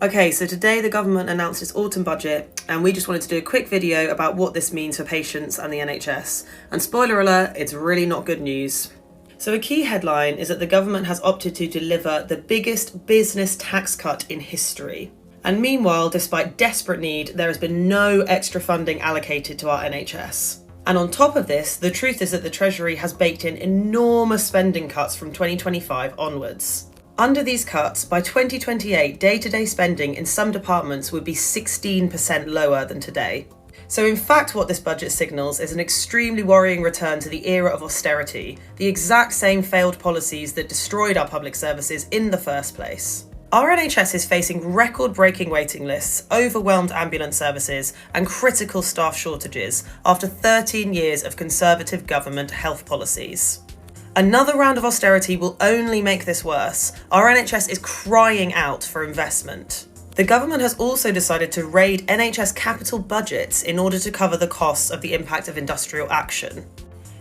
Okay, so today the government announced its autumn budget, and we just wanted to do a quick video about what this means for patients and the NHS. And spoiler alert, it's really not good news. So a key headline is that the government has opted to deliver the biggest business tax cut in history. And meanwhile, despite desperate need, there has been no extra funding allocated to our NHS. And on top of this, the truth is that the Treasury has baked in enormous spending cuts from 2025 onwards. Under these cuts, by 2028, day-to-day spending in some departments would be 16% lower than today. So in fact, what this budget signals is an extremely worrying return to the era of austerity, the exact same failed policies that destroyed our public services in the first place. Our NHS is facing record-breaking waiting lists, overwhelmed ambulance services, and critical staff shortages after 13 years of Conservative government health policies. Another round of austerity will only make this worse. Our NHS is crying out for investment. The government has also decided to raid NHS capital budgets in order to cover the costs of the impact of industrial action.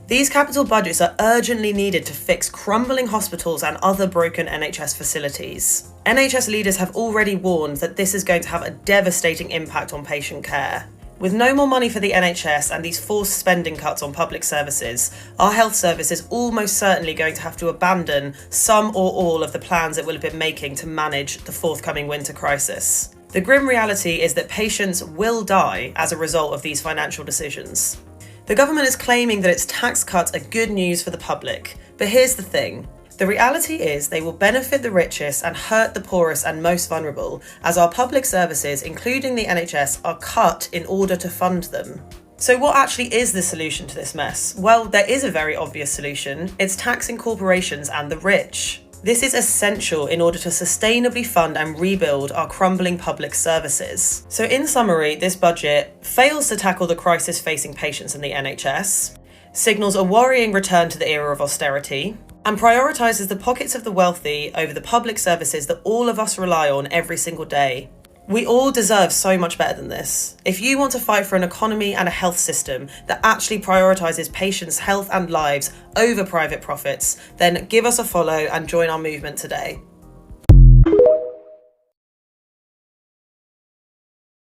These capital budgets are urgently needed to fix crumbling hospitals and other broken NHS facilities. NHS leaders have already warned that this is going to have a devastating impact on patient care. With no more money for the NHS and these forced spending cuts on public services, our health service is almost certainly going to have to abandon some or all of the plans it will have been making to manage the forthcoming winter crisis. The grim reality is that patients will die as a result of these financial decisions. The government is claiming that its tax cuts are good news for the public, but here's the thing. The reality is they will benefit the richest and hurt the poorest and most vulnerable, as our public services, including the NHS, are cut in order to fund them. So what actually is the solution to this mess? Well, there is a very obvious solution. It's taxing corporations and the rich. This is essential in order to sustainably fund and rebuild our crumbling public services. So in summary, this budget fails to tackle the crisis facing patients in the NHS, signals a worrying return to the era of austerity, and prioritises the pockets of the wealthy over the public services that all of us rely on every single day. We all deserve so much better than this. If you want to fight for an economy and a health system that actually prioritises patients' health and lives over private profits, then give us a follow and join our movement today.